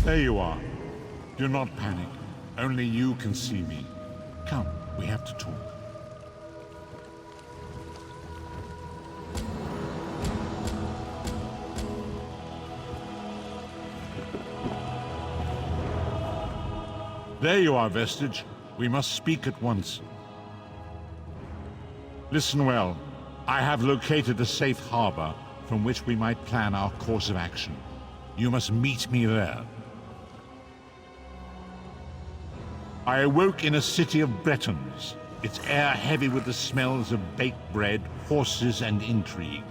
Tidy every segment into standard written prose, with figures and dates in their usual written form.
There you are. Do not panic. Only you can see me. Come, we have to talk. There you are, Vestige. We must speak at once. Listen well. I have located a safe harbor from which we might plan our course of action. You must meet me there. I awoke in a city of Bretons, its air heavy with the smells of baked bread, horses, and intrigue.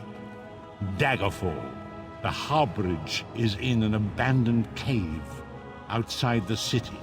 Daggerfall. The harborage is in an abandoned cave outside the city.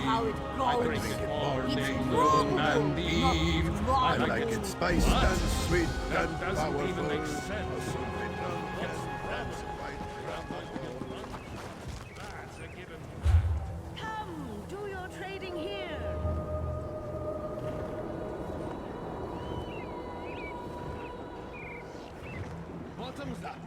How it goes. Morning, noon, and eve. I like it spiced and sweet and powerful. Even makes sense. That's a given fact. Come, do your trading here. Bottoms up.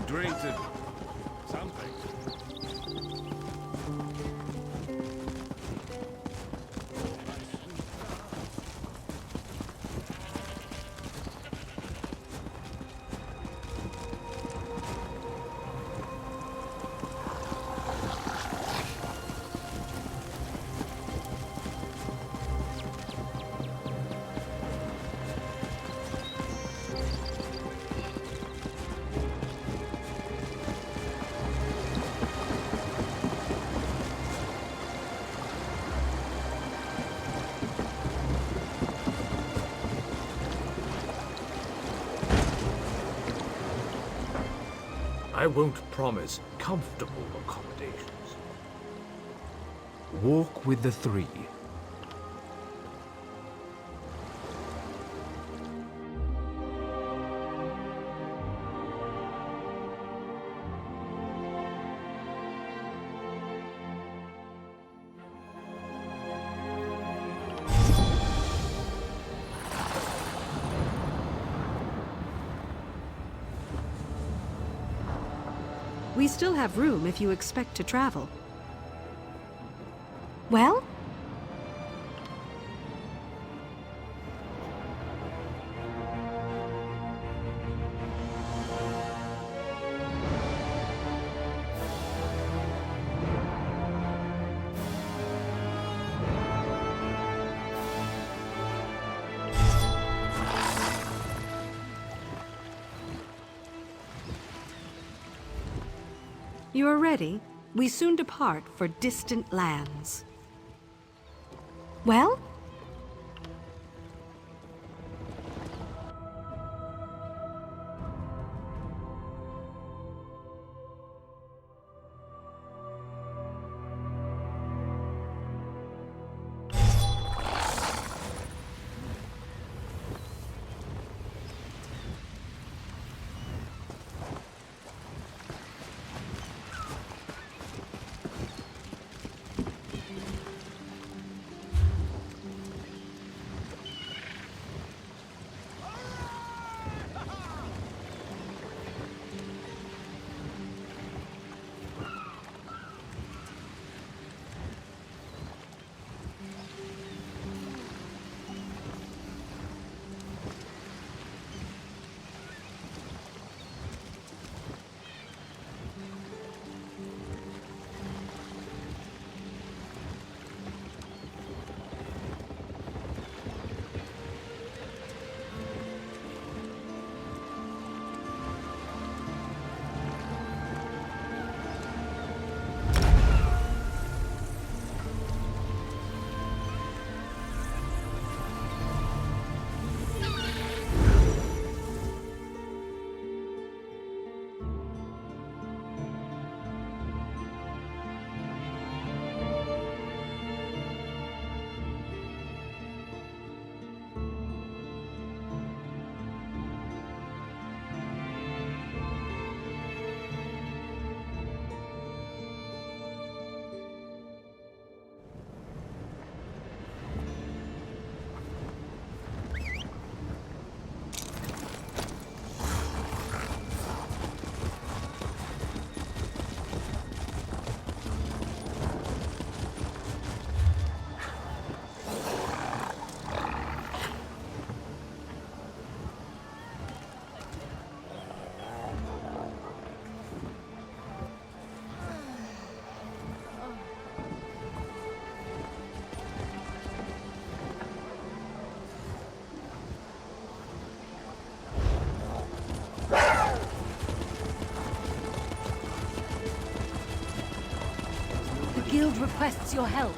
dehydrated. Something. I won't promise comfortable accommodations. Walk with the three. We still have room if you expect to travel. Well? You are ready? We soon depart for distant lands. Well? The guild requests your help.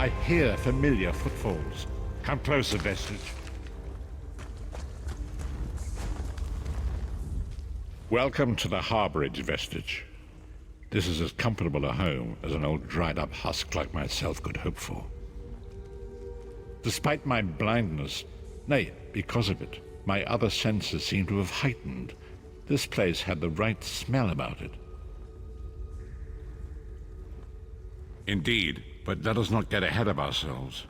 I hear familiar footfalls. Come closer, Vestige. Welcome to the harborage, Vestige. This is as comfortable a home as an old dried-up husk like myself could hope for. Despite my blindness, nay, because of it, my other senses seem to have heightened. This place had the right smell about it. Indeed, but let us not get ahead of ourselves.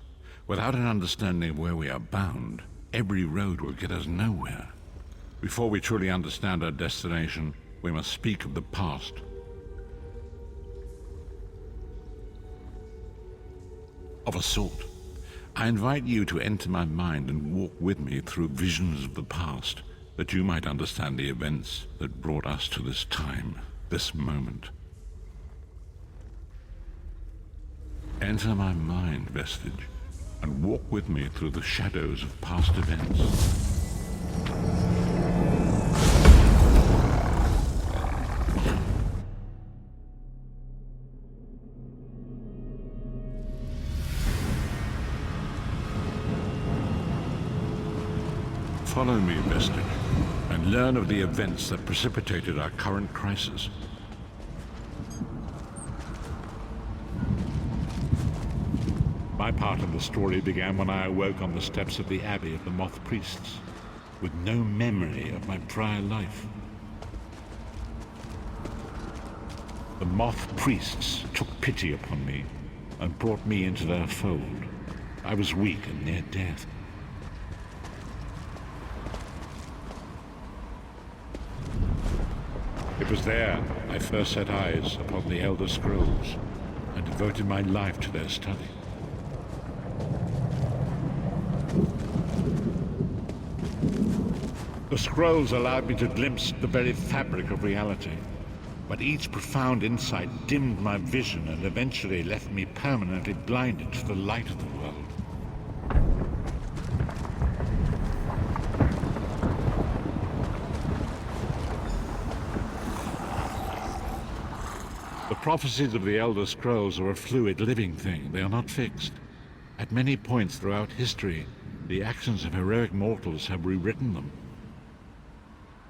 Without an understanding of where we are bound, every road will get us nowhere. Before we truly understand our destination, we must speak of the past. Of a sort. I invite you to enter my mind and walk with me through visions of the past, that you might understand the events that brought us to this time, this moment. Enter my mind, Vestige, and walk with me through the shadows of past events. Follow me, Vestige, and learn of the events that precipitated our current crisis. My part of the story began when I awoke on the steps of the Abbey of the Moth Priests, with no memory of my prior life. The Moth Priests took pity upon me and brought me into their fold. I was weak and near death. It was there I first set eyes upon the Elder Scrolls and devoted my life to their study. The scrolls allowed me to glimpse the very fabric of reality, but each profound insight dimmed my vision and eventually left me permanently blinded to the light of the world. The prophecies of the Elder Scrolls are a fluid, living thing. They are not fixed. At many points throughout history, the actions of heroic mortals have rewritten them.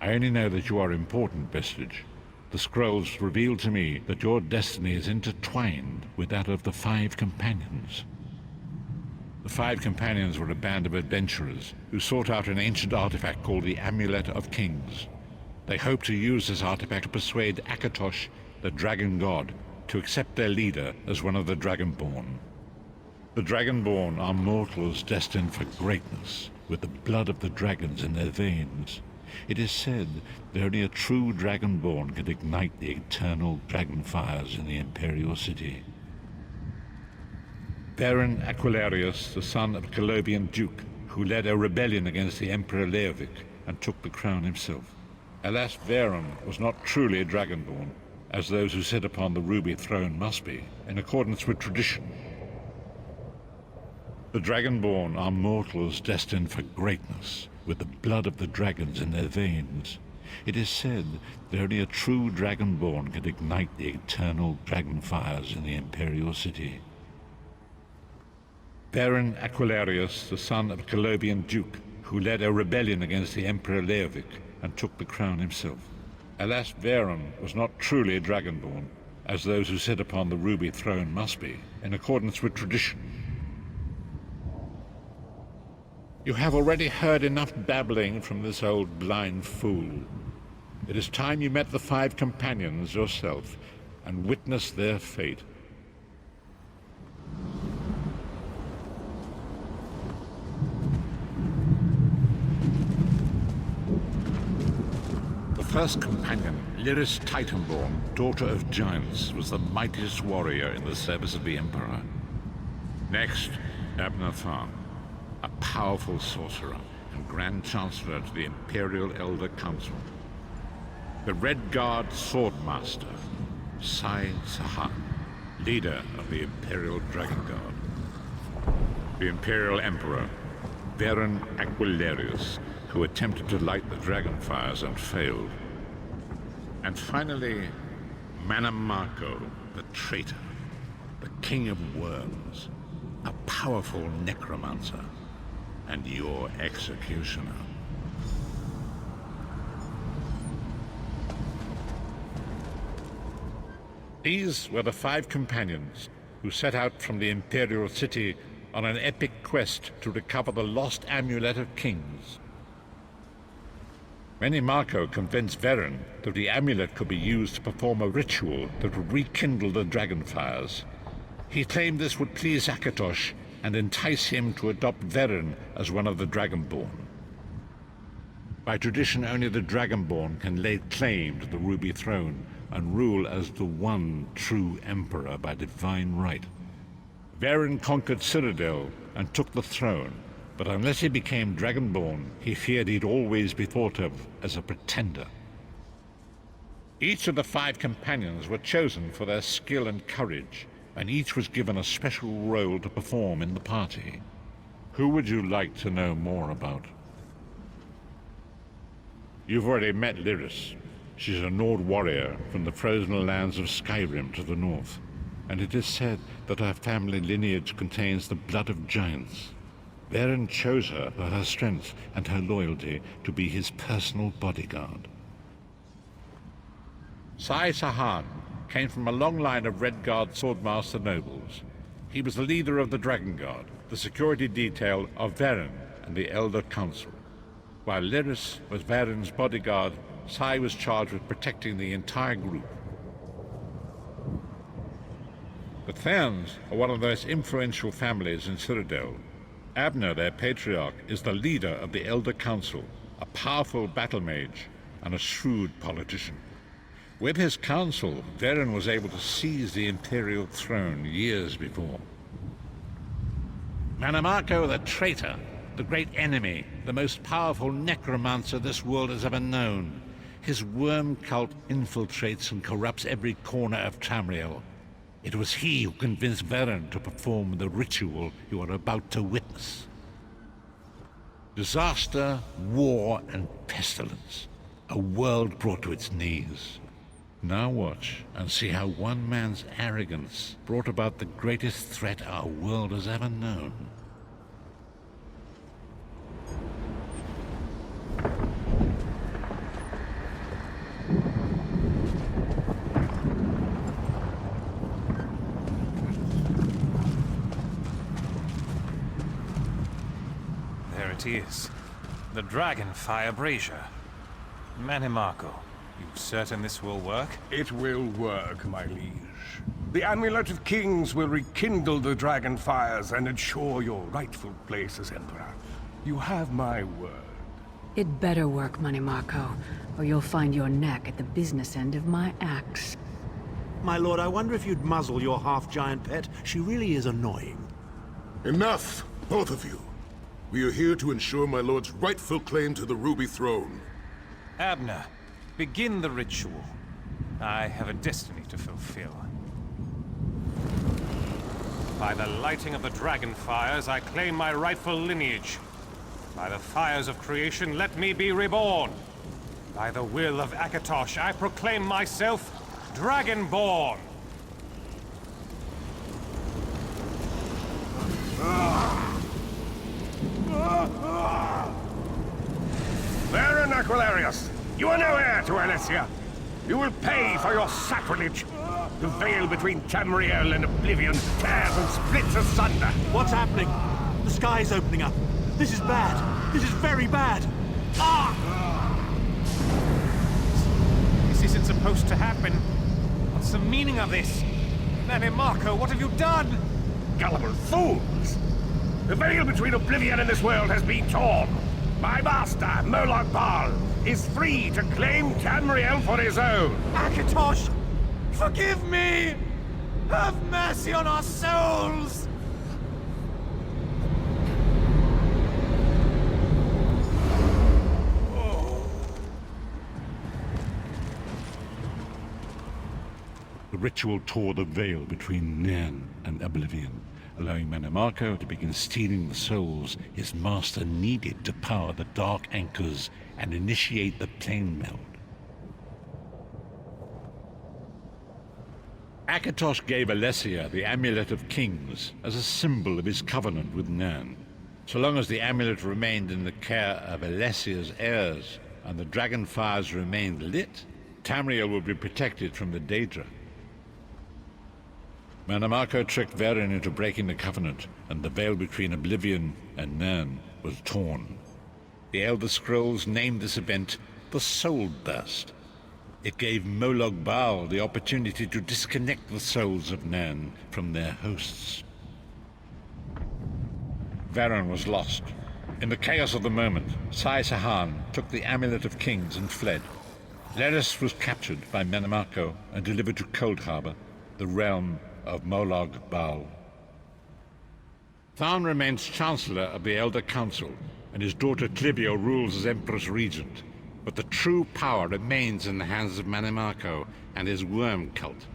I only know that you are important, Vestige. The scrolls reveal to me that your destiny is intertwined with that of the Five Companions. The Five Companions were a band of adventurers who sought out an ancient artifact called the Amulet of Kings. They hoped to use this artifact to persuade Akatosh, the dragon god, to accept their leader as one of the Dragonborn. The Dragonborn are mortals destined for greatness, with the blood of the dragons in their veins. It is said that only a true Dragonborn can ignite the eternal dragon fires in the Imperial City. Baron Aquilarius, the son of Colovian Duke, who led a rebellion against the Emperor Leovic and took the crown himself. Alas, Veron was not truly a Dragonborn, as those who sit upon the ruby throne must be, in accordance with tradition. The Dragonborn are mortals destined for greatness, with the blood of the dragons in their veins. It is said that only a true Dragonborn can ignite the eternal dragon fires in the Imperial City. Baron Aquilarius, the son of Colovian Duke, who led a rebellion against the Emperor Leovic and took the crown himself. Alas, Veron was not truly a Dragonborn, as those who sit upon the ruby throne must be, in accordance with tradition. You have already heard enough babbling from this old blind fool. It is time you met the Five Companions yourself and witnessed their fate. The first companion, Lyris Titanborn, daughter of giants, was the mightiest warrior in the service of the Emperor. Next, Abnathan, a powerful sorcerer and Grand Chancellor to the Imperial Elder Council. The Red Guard Swordmaster, Sai Sahan, leader of the Imperial Dragon Guard. The Imperial Emperor, Baron Aquilarius, who attempted to light the dragon fires and failed. And finally, Manamarco, the traitor, the King of Worms, a powerful necromancer, and your executioner. These were the 5 companions who set out from the Imperial City on an epic quest to recover the lost Amulet of Kings. Menimarco convinced Veren that the amulet could be used to perform a ritual that would rekindle the dragonfires. He claimed this would please Akatosh and entice him to adopt Veren as one of the Dragonborn. By tradition, only the Dragonborn can lay claim to the Ruby Throne and rule as the one true Emperor by divine right. Veren conquered Cyrodiil and took the throne, but unless he became Dragonborn, he feared he'd always be thought of as a pretender. Each of the 5 companions were chosen for their skill and courage, and each was given a special role to perform in the party. Who would you like to know more about? You've already met Lyris. She's a Nord warrior from the frozen lands of Skyrim to the north, and it is said that her family lineage contains the blood of giants. Veren chose her for her strength and her loyalty to be his personal bodyguard. Sai Sahan came from a long line of Red Guard swordmaster nobles. He was the leader of the Dragon Guard, the security detail of Veren and the Elder Council. While Lyris was Veren's bodyguard, Sai was charged with protecting the entire group. The Therns are one of the most influential families in Cyrodiil. Abner, their patriarch, is the leader of the Elder Council, a powerful battle mage and a shrewd politician. With his council, Veren was able to seize the Imperial throne years before. Menimarco the traitor, the great enemy, the most powerful necromancer this world has ever known. His worm cult infiltrates and corrupts every corner of Tamriel. It was he who convinced Veren to perform the ritual you are about to witness. Disaster, war, and pestilence. A world brought to its knees. Now watch and see how one man's arrogance brought about the greatest threat our world has ever known. There it is. The Dragonfire Brazier. Menimarco, you certain this will work? It will work, my liege. The Amulet of Kings will rekindle the dragon fires and ensure your rightful place as Emperor. You have my word. It better work, Menimarco, or you'll find your neck at the business end of my axe. My lord, I wonder if you'd muzzle your half-giant pet. She really is annoying. Enough, both of you. We are here to ensure my lord's rightful claim to the Ruby Throne. Abner, begin the ritual. I have a destiny to fulfill. By the lighting of the dragon fires, I claim my rightful lineage. By the fires of creation, let me be reborn. By the will of Akatosh, I proclaim myself Dragonborn. Veren Aquilarius, you are no heir to Alesia. You will pay for your sacrilege. The veil between Tamriel and Oblivion tears and splits asunder. What's happening? The sky's opening up. This is bad. This is very bad. This isn't supposed to happen. What's the meaning of this? Menimarco, what have you done? Gullible fools! The veil between Oblivion and this world has been torn. My master, Moloch Baal, is free to claim Tamriel for his own. Akatosh, forgive me! Have mercy on our souls! The ritual tore the veil between Nairn and Oblivion, allowing Menimarco to begin stealing the souls his master needed to power the dark anchors and initiate the plane meld. Akatosh gave Alessia the Amulet of Kings as a symbol of his covenant with Nan. So long as the amulet remained in the care of Alessia's heirs and the dragon fires remained lit, Tamriel would be protected from the Daedra. Manamako tricked Varen into breaking the covenant, and the veil between Oblivion and Nan was torn. The Elder Scrolls named this event the Soul Burst. It gave Molag Bal the opportunity to disconnect the souls of Nan from their hosts. Varen was lost. In the chaos of the moment, Sai Sahan took the Amulet of Kings and fled. Leris was captured by Manamako and delivered to Cold Harbor, the realm of Molag Bal. Tharn remains Chancellor of the Elder Council, and his daughter Clivio rules as Empress Regent. But the true power remains in the hands of Manamako and his worm cult.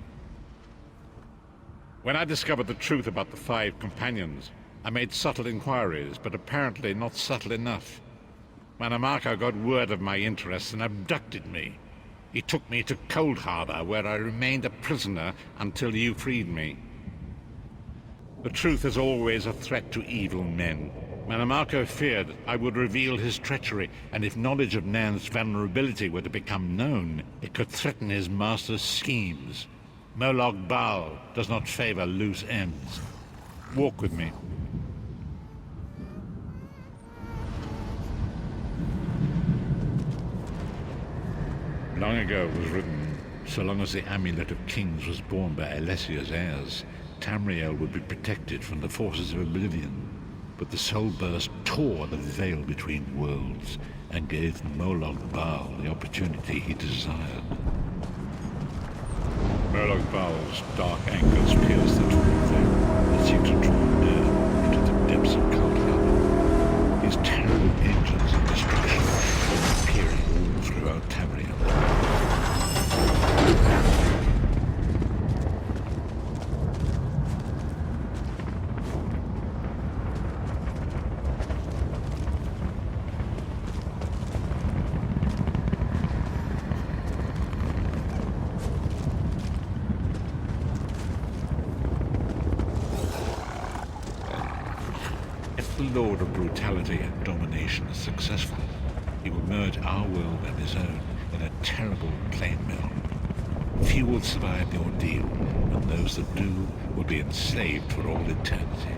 When I discovered the truth about the 5 companions, I made subtle inquiries, but apparently not subtle enough. Manamako got word of my interests and abducted me. He took me to Cold Harbor, where I remained a prisoner until you freed me. The truth is always a threat to evil men. Manamako feared I would reveal his treachery, and if knowledge of Nan's vulnerability were to become known, it could threaten his master's schemes. Molag Bal does not favor loose ends. Walk with me. Long ago it was written, so long as the Amulet of Kings was borne by Alessia's heirs, Tamriel would be protected from the forces of Oblivion. But the Soul Burst tore the veil between worlds and gave Molag Bal the opportunity he desired. Molag Bal's dark anchors pierced the torn veil and seemed to draw Nan into the depths of Cold Harbor. His terrible engines of destruction were appearing all throughout Tamriel. The Lord of Brutality and Domination is successful, he will merge our world and his own in a terrible plain mill. Few will survive the ordeal, and those that do will be enslaved for all eternity.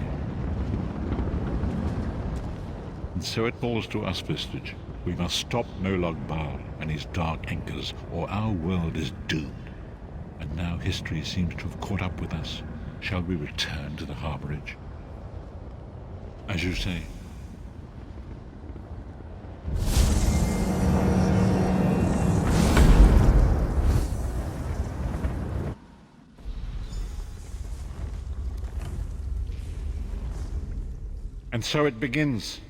And so it falls to us, Vestige. We must stop Molag Bal and his dark anchors, or our world is doomed. And now history seems to have caught up with us. Shall we return to the harborage? As you say. And so it begins.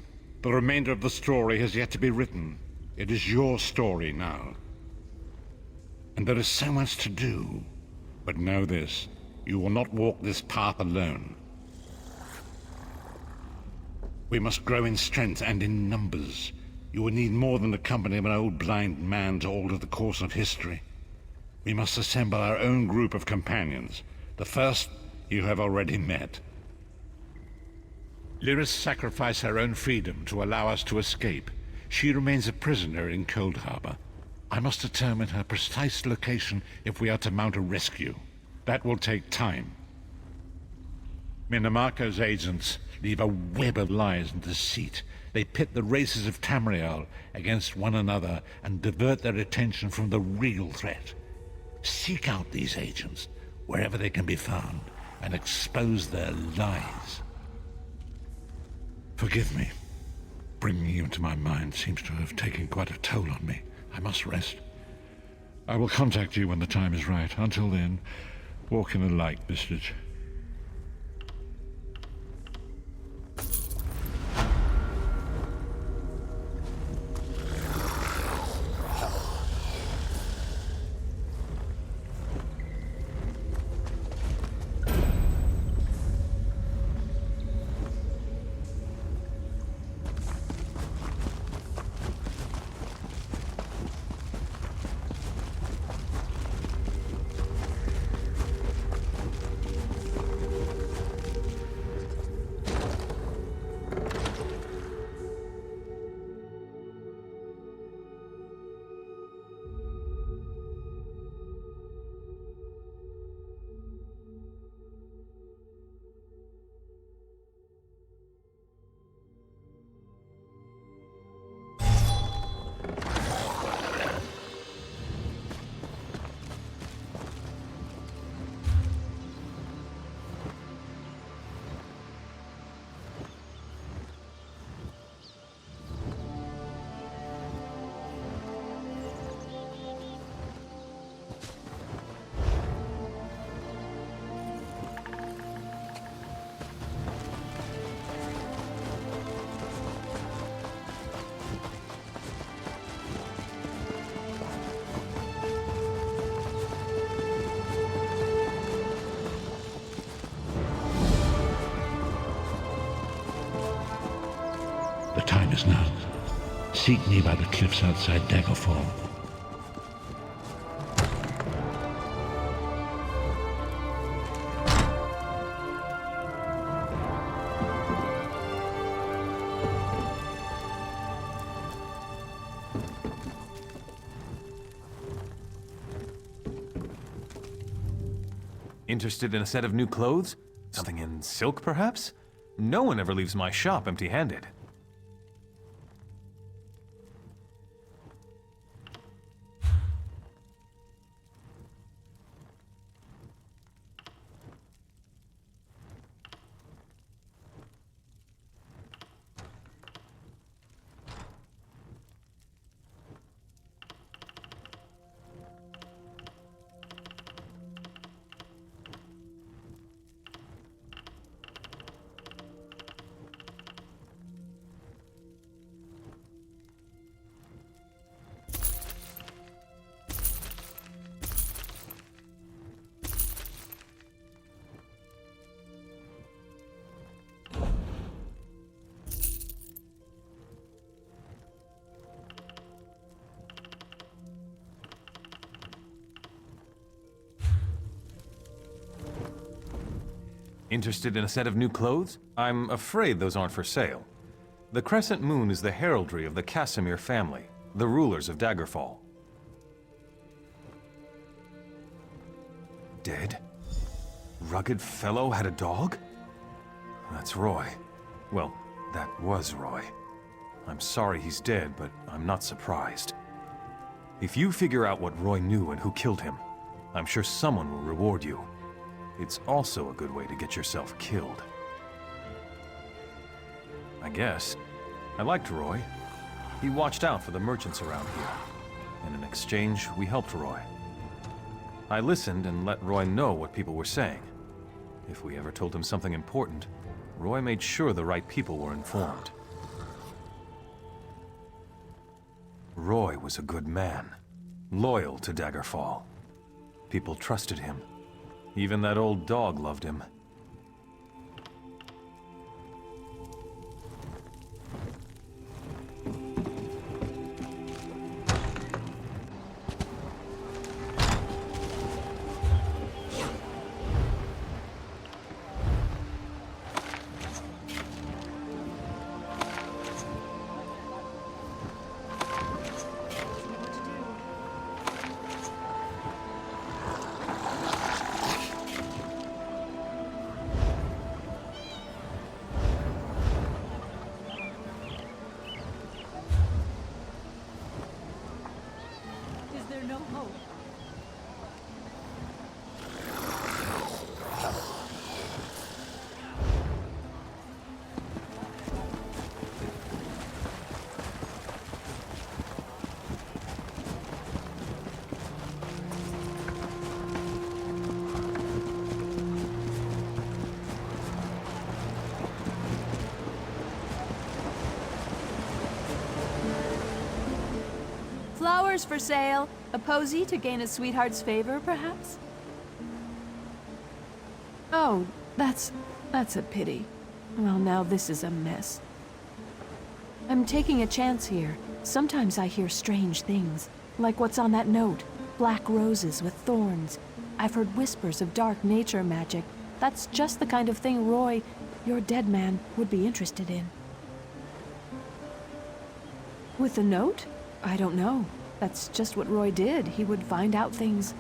The remainder of the story has yet to be written. It is your story now. And there is so much to do. But know this, you will not walk this path alone. We must grow in strength and in numbers. You will need more than the company of an old blind man to alter the course of history. We must assemble our own group of companions. The first you have already met. Lyris sacrificed her own freedom to allow us to escape. She remains a prisoner in Cold Harbor. I must determine her precise location if we are to mount a rescue. That will take time. Minamako's agents leave a web of lies and deceit. They pit the races of Tamriel against one another and divert their attention from the real threat. Seek out these agents wherever they can be found and expose their lies. Forgive me. Bringing you into my mind seems to have taken quite a toll on me. I must rest. I will contact you when the time is right. Until then, walk in the light, Vestige. place now. Seek me by the cliffs outside Daggerfall. Interested in a set of new clothes? Something in silk, perhaps? No one ever leaves my shop empty-handed. Interested in a set of new clothes? I'm afraid those aren't for sale. The crescent moon is the heraldry of the Casimir family, the rulers of Daggerfall. Dead? Rugged fellow had a dog? That's Roy. Well, that was Roy. I'm sorry he's dead, but I'm not surprised. If you figure out what Roy knew and who killed him, I'm sure someone will reward you. It's also a good way to get yourself killed. I guess. I liked Roy. He watched out for the merchants around here. And in exchange, we helped Roy. I listened and let Roy know what people were saying. If we ever told him something important, Roy made sure the right people were informed. Roy was a good man, loyal to Daggerfall. People trusted him. Even that old dog loved him. Flowers for sale. A posy to gain a sweetheart's favor, perhaps? Oh, that's a pity. Well, now this is a mess. I'm taking a chance here. Sometimes I hear strange things, like what's on that note. Black roses with thorns. I've heard whispers of dark nature magic. That's just the kind of thing Roy, your dead man, would be interested in. With the note? I don't know. That's just what Roy did. He would find out things.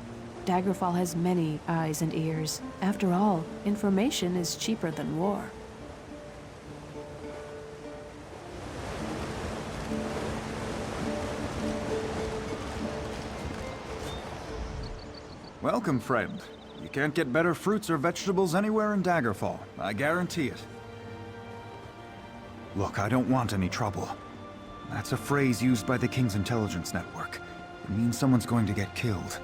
Daggerfall has many eyes and ears. After all, information is cheaper than war. Welcome, friend. You can't get better fruits or vegetables anywhere in Daggerfall. I guarantee it. Look, I don't want any trouble. That's a phrase used by the King's intelligence network. It means someone's going to get killed.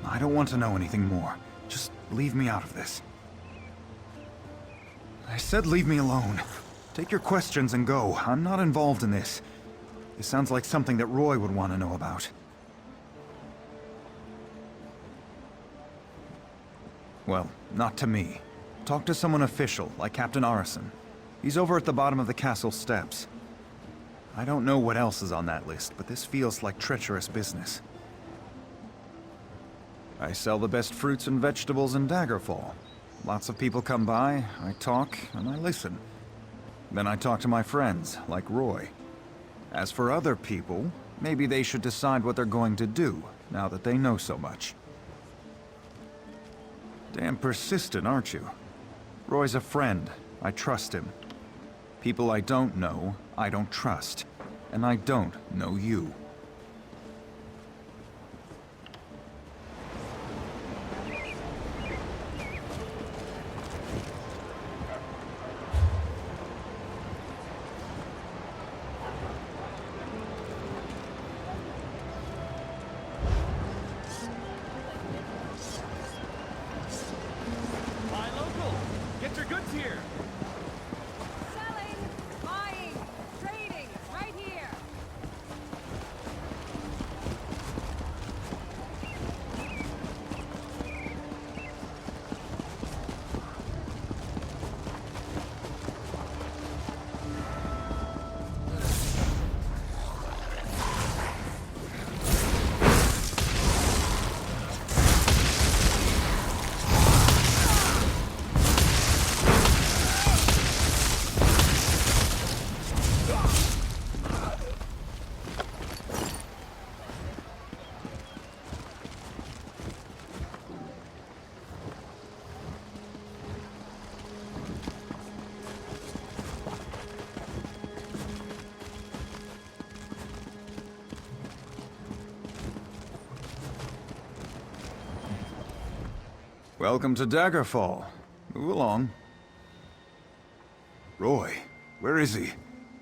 I don't want to know anything more. Just leave me out of this. I said leave me alone. Take your questions and go. I'm not involved in this. This sounds like something that Roy would want to know about. Well, not to me. Talk to someone official, like Captain Arison. He's over at the bottom of the castle steps. I don't know what else is on that list, but this feels like treacherous business. I sell the best fruits and vegetables in Daggerfall. Lots of people come by, I talk, and I listen. Then I talk to my friends, like Roy. As for other people, maybe they should decide what they're going to do, now that they know so much. Damn persistent, aren't you? Roy's a friend. I trust him. People I don't know, I don't trust. And I don't know you. Buy local. Get your goods here. Selling, buying, trading, right here. Welcome to Daggerfall. Move along. Roy, where is he?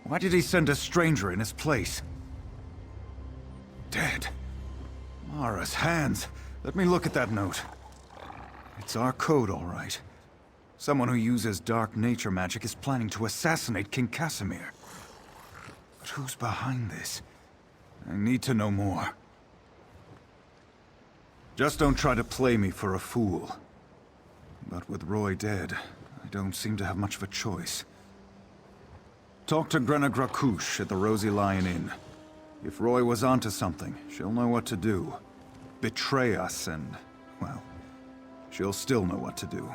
Why did he send a stranger in his place? Dead. Mara's hands. Let me look at that note. It's our code, all right. Someone who uses dark nature magic is planning to assassinate King Casimir. But who's behind this? I need to know more. Just don't try to play me for a fool. But with Roy dead, I don't seem to have much of a choice. Talk to Glenumbra at the Rosy Lion Inn. If Roy was onto something, she'll know what to do. Betray us and, well, she'll still know what to do.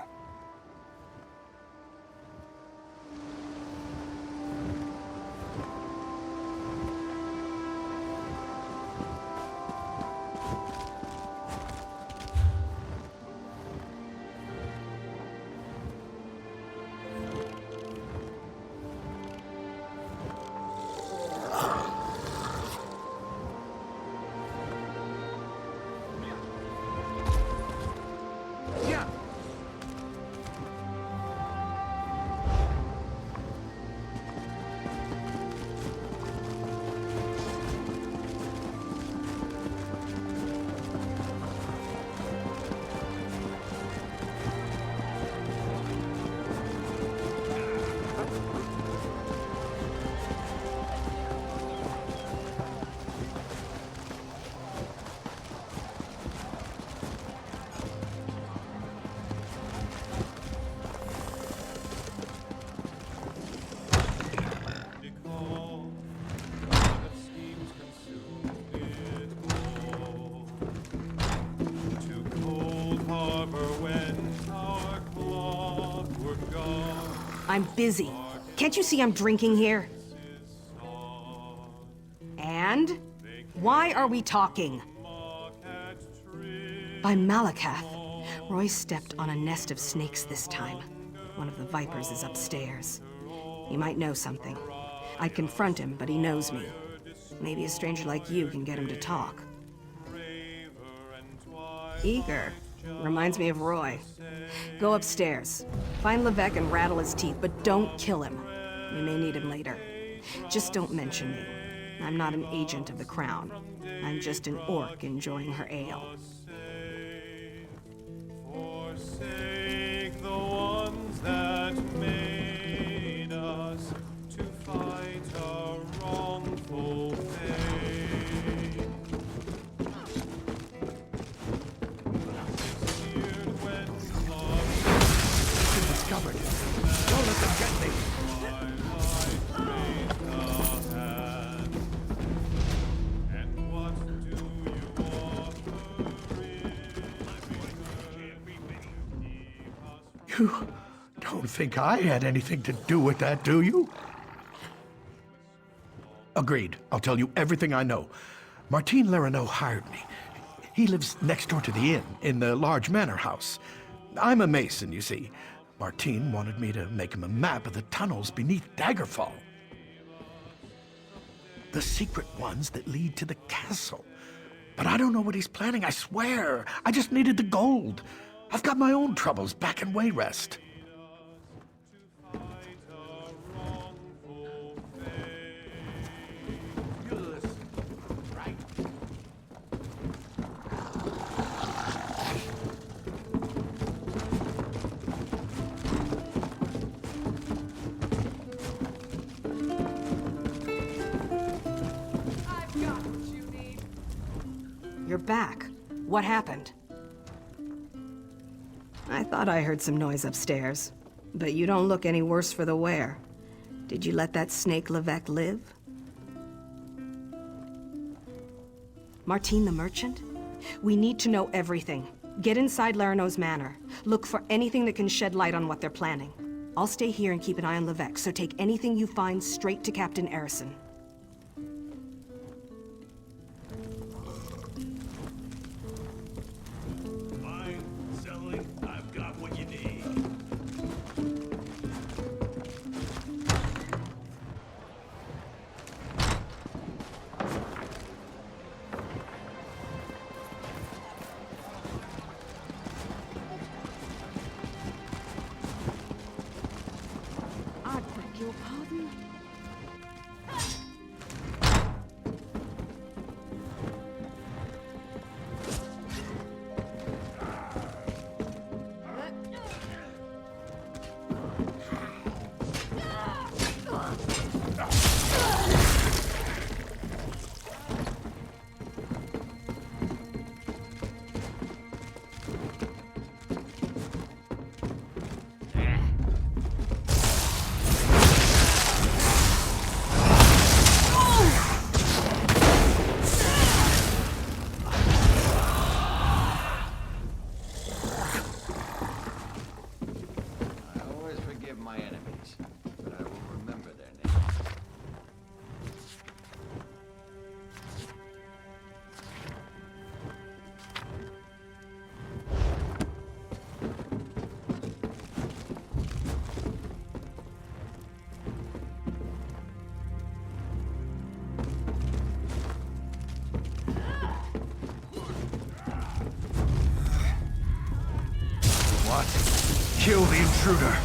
I'm busy. Can't you see I'm drinking here? And? Why are we talking? By Malakath. Roy stepped on a nest of snakes this time. One of the vipers is upstairs. He might know something. I'd confront him, but he knows me. Maybe a stranger like you can get him to talk. Eager. Reminds me of Roy. Go upstairs. Find Levesque and rattle his teeth, but don't kill him. We may need him later. Just don't mention me. I'm not an agent of the Crown. I'm just an orc enjoying her ale. Forsake the ones that made us to fight a wrongful fate. Discovered. Don't let them get me. You don't think I had anything to do with that, do you? Agreed. I'll tell you everything I know. Martin Lerino hired me. He lives next door to the inn, in the large manor house. I'm a mason, you see. Martin wanted me to make him a map of the tunnels beneath Daggerfall. The secret ones that lead to the castle. But I don't know what he's planning, I swear. I just needed the gold. I've got my own troubles back in Wayrest. You're back. What happened? I thought I heard some noise upstairs, but you don't look any worse for the wear. Did you let that snake Levesque live? Martin the merchant? We need to know everything. Get inside Lerino's manor. Look for anything that can shed light on what they're planning. I'll stay here and keep an eye on Levesque, so take anything you find straight to Captain Erison. Kill the intruder.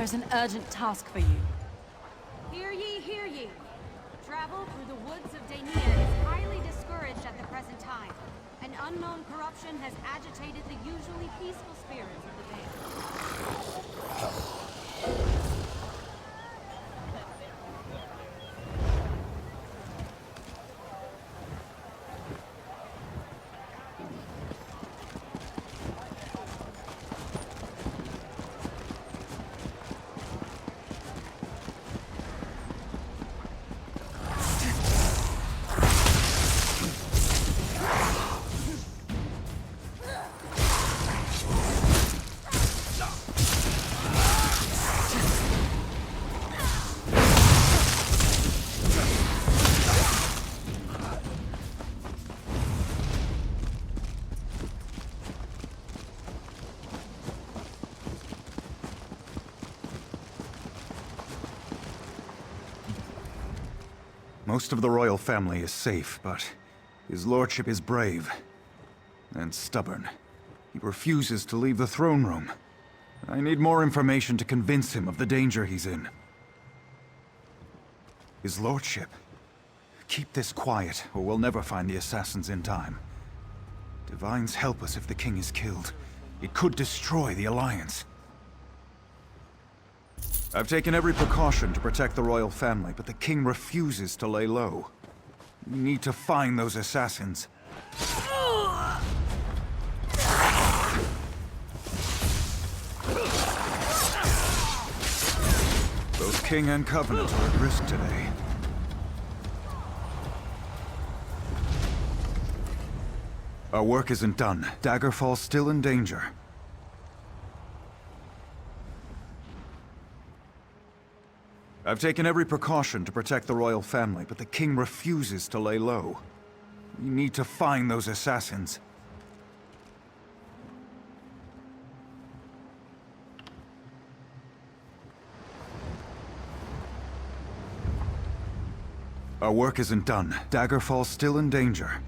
There's an urgent task for you. Hear ye, hear ye! Travel through the woods of Dania is highly discouraged at the present time. An unknown corruption has agitated the usually peaceful spirits of the Vale. Most of the royal family is safe, but his lordship is brave and stubborn. He refuses to leave the throne room. I need more information to convince him of the danger he's in. His lordship. Keep this quiet, or we'll never find the assassins in time. Divines help us if the king is killed. It could destroy the Alliance. I've taken every precaution to protect the royal family, but the king refuses to lay low. We need to find those assassins. Both king and covenant are at risk today. Our work isn't done. Daggerfall's still in danger. I've taken every precaution to protect the royal family, but the king refuses to lay low. We need to find those assassins. Our work isn't done. Daggerfall's still in danger.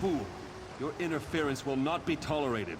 Fool! Your interference will not be tolerated.